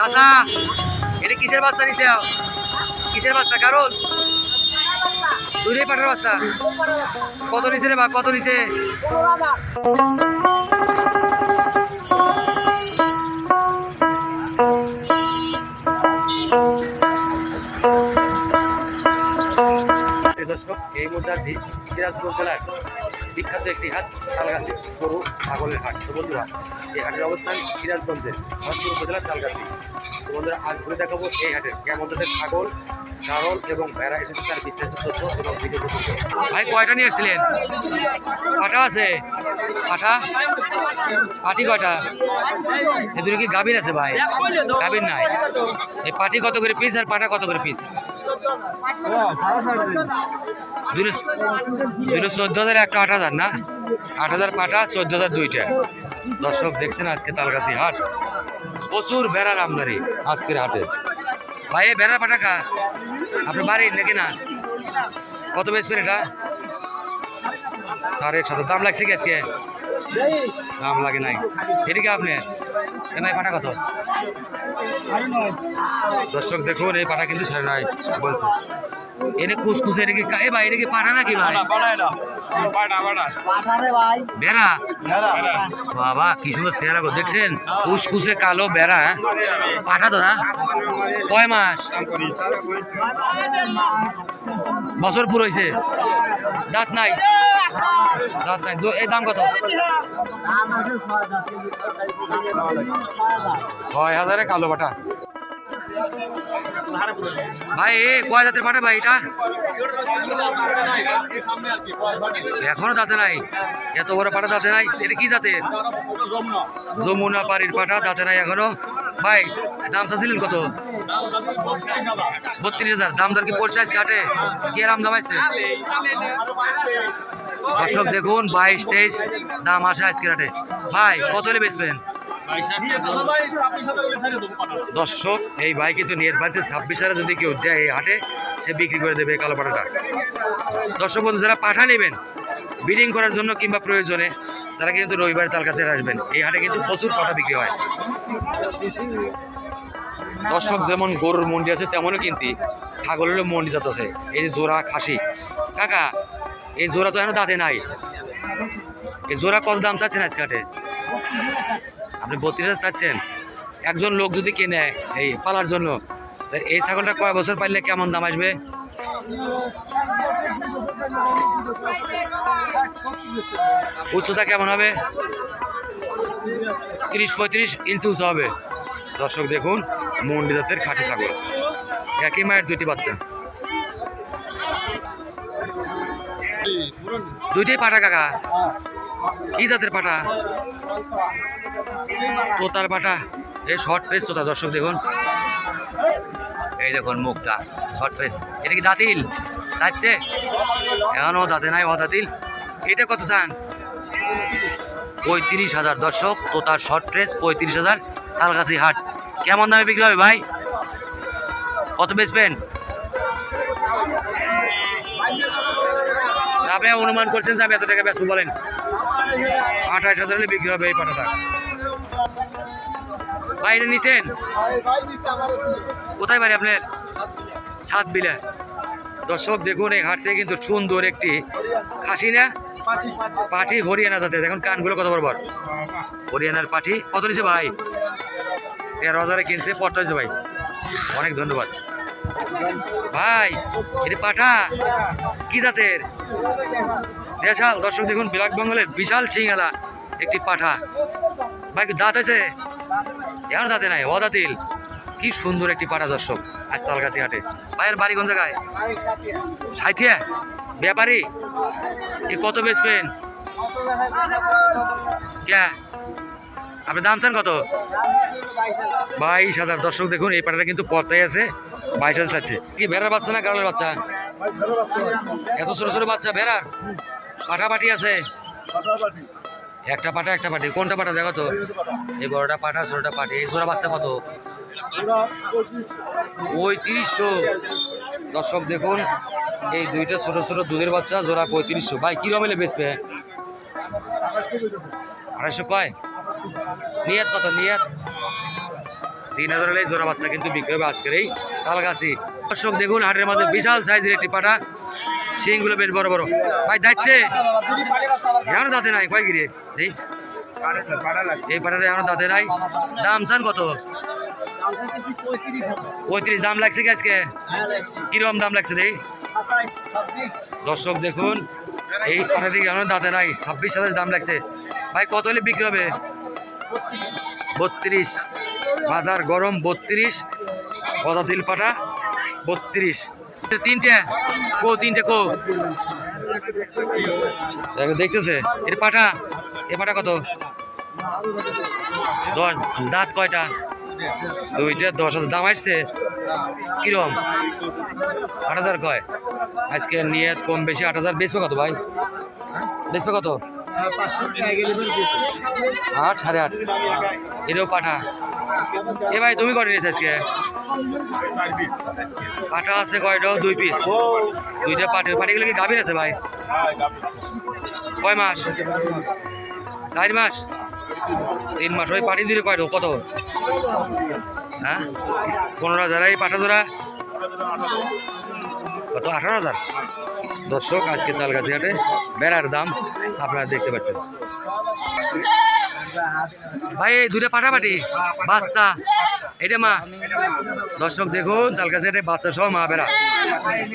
আচ্ছা, এটা কিসের বাচ্চা নিছে? কিসের বাচ্চা? কারণ দুটোই পাঠার বাচ্চা। কত নিছে রে বা কত নিছে? দর্শক, এই মুহূর্তে আছি সিরাজগঞ্জ জেলার বিখ্যাত একটি হাট, তালগাছি গরু ছাগলের হাট। তো বন্ধুরা, এই হাটের অবস্থান সিরাজগঞ্জের ভরতপুর উপজেলার তালগাছি। তো বন্ধুরা, আজ ঘুরে দেখাবো এই হাটের কেমন ধরনের ছাগল, কারণ এবং ভেড়া এসেছে তার বিস্তারিত তথ্য এবং ভিডিও। ভাই কয়টা নিয়ে এসেছিলেন? পাঠা আছে? পাঠা পাটি কয়টা? এ দুটো কি গাভীর আছে ভাই? গাভীর নাই। এই পাটি কত করে পিস আর পাঠা কত করে পিস? 14,000 একটা 8,000 না? 8,000 পাঠা, 14,000 দুইটা। দর্শক দেখছেন আজকে তালগাছি হাট, প্রচুর ভেড়ার আমদানি আজকের হাটে। ভাই এই ভেড়ার পাঠা কা আপনার বাড়ির নাকি না? কত বেচবেন এটা? 7,500 দাম লাগছে কি আজকে? দাম লাগে নাই। এদিকে আপনি ভাই পাঠা কত? দর্শক দেখুন, এই পাঠা কিন্তু 9.5 বলছে। এনে কুচকুচে এদিকে ভাই, এদিকে পাঠা নাকি ভাই? বেড়া বাবা, কি সুন্দর চেহারা গো, দেখছেন? কুচকুচে কালো বেড়া, পাঠা তো না? কয় মাস? বছর পুরো হয়েছে? দাঁত নাই? দাঁত নাই। এই দাম কত? 6,000 কালো পাঠা। ভাই এ কয় জাতের পাঠা ভাই এটা? এখনো দাঁতে নাই? এত বড় পাঠা দাঁতে নাই? এটা কি জাতের? যমুনা পাড়ির পাঠা, দাঁতে নাই এখনো। ভাই দাম চাচ্ছিলেন কত? 32,000। দাম দর কি পড়ছে আজকে হাটে? কি রাম দাম আছে? দর্শক দেখুন, 22-23 দাম আসে আজকে হাটে। ভাই কত হলে বেচবেন? দর্শক, এই ভাই কিন্তু নিয়ে বাড়িতে 26,000 যদি কেউ দেয় এই হাটে, সে বিক্রি করে দেবে কালো পাঠাটা। দর্শক বন্ধু, যারা পাঠা নেবেন ব্রিডিং করার জন্য কিংবা প্রয়োজনে, তারা কিন্তু রবিবার তালগাছি আসবেন। এই হাটে কিন্তু প্রচুর পাঠা বিক্রি হয়। দর্শক, যেমন গরুর মন্ডি আছে তেমনও কিন্তু ছাগলেরও মন্ডি জাত আছে। এই যে জোড়া খাসি কাকা, এই জোড়া তো এখন দাঁতে নাই। এই জোড়া কত দাম চাচ্ছেন আজকে হাটে? আপনি 32,000 চাচ্ছেন। একজন লোক যদি কেনে এই পালার জন্য, এই ছাগলটা কয় বছর পাইলে কেমন দাম আসবে? উচ্চতা কেমন হবে? 30-35 ইঞ্চি উঁচু হবে। দর্শক দেখুন, মন্ডি জাতের খাঁটি ছাগল, একই মায়ের দুইটি বাচ্চা, দুইটাই পাঠা কাকা। কি জাতের পাঠা? তোতার পাঠা, এই শর্ট ফেস তোতা। দর্শক দেখুন, এই দেখুন মুখটা শর্ট ফেস। এটা কি দাঁতিল? যাচ্ছে এখনো দাঁতে নাই, অদাতিল। এটা কত চান? 35,000। দর্শক, তোতার শর্ট ফেস 35,000, তালগাছি হাট। কেমন দামে বিক্রি হবে ভাই? কত বেচবেন? আপনি অনুমান করছেন যে আমি এত টাকা বেচবো, বলেন? 28,000 হলে বিক্রি হবে এই পাঠাটা। ভাই এটা নিছেন? কোথায় বাড়ি আপনার? ছাদ বিলে। দর্শক দেখুন, এই হাট থেকে কিন্তু সুন্দর একটি খাসি না পাঠি, হরিয়ানা জাতের। দেখুন কানগুলো কত বড় বড়। হরিয়ানার পাঠি কত নিছে ভাই? 13,000 কিনছে, পট্টা হয়েছে ভাই। অনেক ধন্যবাদ ভাই। এটি পাঠা কি জাতের? দেশাল। দর্শক দেখুন, ব্ল্যাক বেঙ্গলের বিশাল সিংহালা একটি পাঠা। ভাই দাঁত আছে? এখন দাঁতে নাই, অদাতিল। কি সুন্দর একটি পাঠা দর্শক আজ তালগাছি হাটে। ভাইয়ের বাড়ি কোন জায়গায়? সাইথিয়া। ব্যাপারী এ কত বেচবেন? কে আপনি দাম চান কত? 22,000। দর্শক দেখুন, এই পাঠাটা কিন্তু পর্দায় আছে, 22,000 চাচ্ছে। কি ভেড়ার বাচ্চা না গাড়লের বাচ্চা? এত ছোট ছোট বাচ্চা ভেড়ার? পাঠা পাটি আছে? একটা পাঠা একটা পাটি। কোনটা পাঠা দেখো তো? এই বড়টা পাঠা, ছোটটা পাটি। এই জোড়া বাচ্চা কত? 3500। দর্শক দেখুন, এই দুইটা ছোট ছোট দুধের বাচ্চা, জোড়া 3500। ভাই কি রকমের বেচবে? 250 কয়? নিয়ত কত? নিয়ত 3,000 হলে জোড়া বাচ্চা কিন্তু বিক্রি হবে আজকের এই তালগাছি। দর্শক দেখুন হাটের মাঝে বিশাল সাইজের একটি পাঠা, শিংগুলো বেশ বড় বড়। ভাই যাচ্ছে এখনো দাঁতে নাই, কয় গিরে এই পাঠাটা এখনো দাঁতে নাই। দাম চান কত? 35 দাম লাগছে কি আজকে? কিরকম দাম লাগছে দেই? দর্শক দেখুন এই পাঠা দিকে এখনো দাঁতে নাই, 26,000 দাম লাগছে। ভাই কত হলে বিক্রি হবে? 32। বাজার গরম 32। কদা তিল পাঠা 32। তিনটে কো দেখতেছে এর পাঠা। এ পাঠা কত? 10 দাঁত কয়টা? 2টা। 10,000 দাম আসছে। কিরম? 8,000 কয় আজকে নিয়ে কম বেশি 8,000। বেচবে কত ভাই? বেচবে কত? 8 8.5। এরও পাঠা। এ ভাই তুমি কটা নিয়েছো আজকে? পাঠা আছে কয়টাও? 2 পিস। 2টা পাঠা। পাঠিগুলো কি গাভীর আছে ভাই? কয় মাস? 4 মাস 3 মাস। ওই পাঠি দিলে কয়টা কত? হ্যাঁ 15,000। এই পাঠা জোড়া কত? 18,000। দর্শক আজকে তালগাছি হাটে বেড়ার দাম আপনারা দেখতে পাচ্ছেন। ভাই এই 2টা পাঠাপাঠি বাচ্চা, এটা মা। দর্শক দেখুন তালগাছি হাটে বাচ্চা সহ মা বেড়া,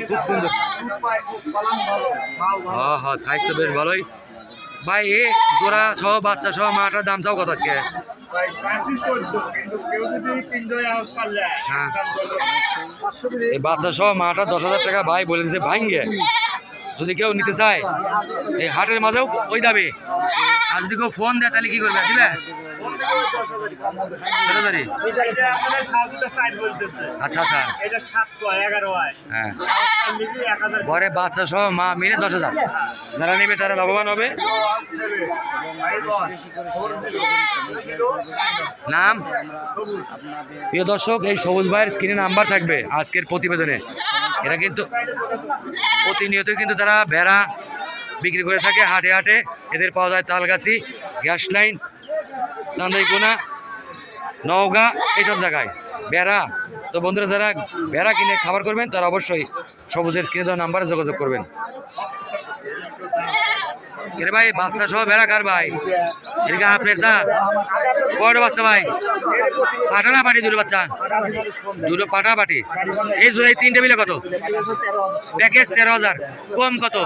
খুব সুন্দর। হ্যাঁ সাইজ তো বেশ ভালোই। ভাই এ জোড়া সহ বাচ্চা সহ মাটার দাম চাও কত আজকে? হ্যাঁ এই বাচ্চা সহ মাটা 10,000 টাকা ভাই বলে দিচ্ছে ভাঙ্গে। যদি কেউ নিতে চায় এই হাটের মাঝেও ওই দাবি। আর যদি কেউ ফোন দেয় তাহলে কি করবে? দিবে? আচ্ছা আচ্ছা হ্যাঁ ঘরে বাচ্চা সহ মা মিলে 10,000। যারা নেবে তারা লাভবান হবে। নাম? প্রিয় দর্শক এই সবুজ ভাইয়ের স্ক্রিনে নাম্বার থাকবে আজকের প্রতিবেদনে। এরা কিন্তু প্রতিনিয়ত কিন্তু তারা ভেড়া বিক্রি করে থাকে হাটে হাটে। এদের পাওয়া যায় তালগাছি, গ্যাস লাইন, চান্দাইকোনা, নওগাঁ এইসব জায়গায় ভেড়া। তো বন্ধুরা যারা ভেড়া কিনে খাবার করবেন তারা অবশ্যই সবুজের স্ক্রিনে দেওয়া নাম্বারে যোগাযোগ করবেন। কে ভাই বাচ্চা সহ ভেড়া কার ভাই? এদিকে আপনার তা বড় বাচ্চা ভাই পাঠা না পাটি? 2 বাচ্চা 2 পাঠা পাটি। এই জোড়াই 3টে মিলে কত? প্যাকেজ 13,000। কম কত?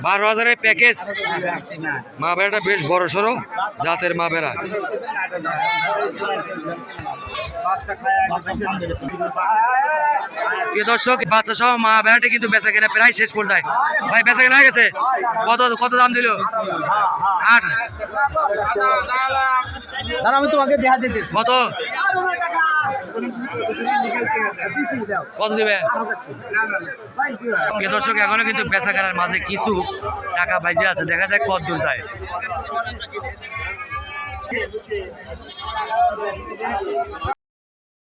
12,000 প্যাকেজ। মা বেড়াটা বেশ বড় সড়ো জাতের মা বেড়া। প্রিয় দর্শক বাচ্চা সহ মা বেড়াটা কিন্তু বেচা কেনা প্রায় শেষ পর্যায়ে। ভাই বেচা কেনা হয়ে গেছে? কত কত দাম দিল? 8। আমি তোমাকে দেখা দিতে কত কত দিবে? প্রিয় দর্শক এখনো কিন্তু বেচা কেনার মাঝে কিছু টাকা বাইজে আছে, দেখা যাক কত দূর যায়।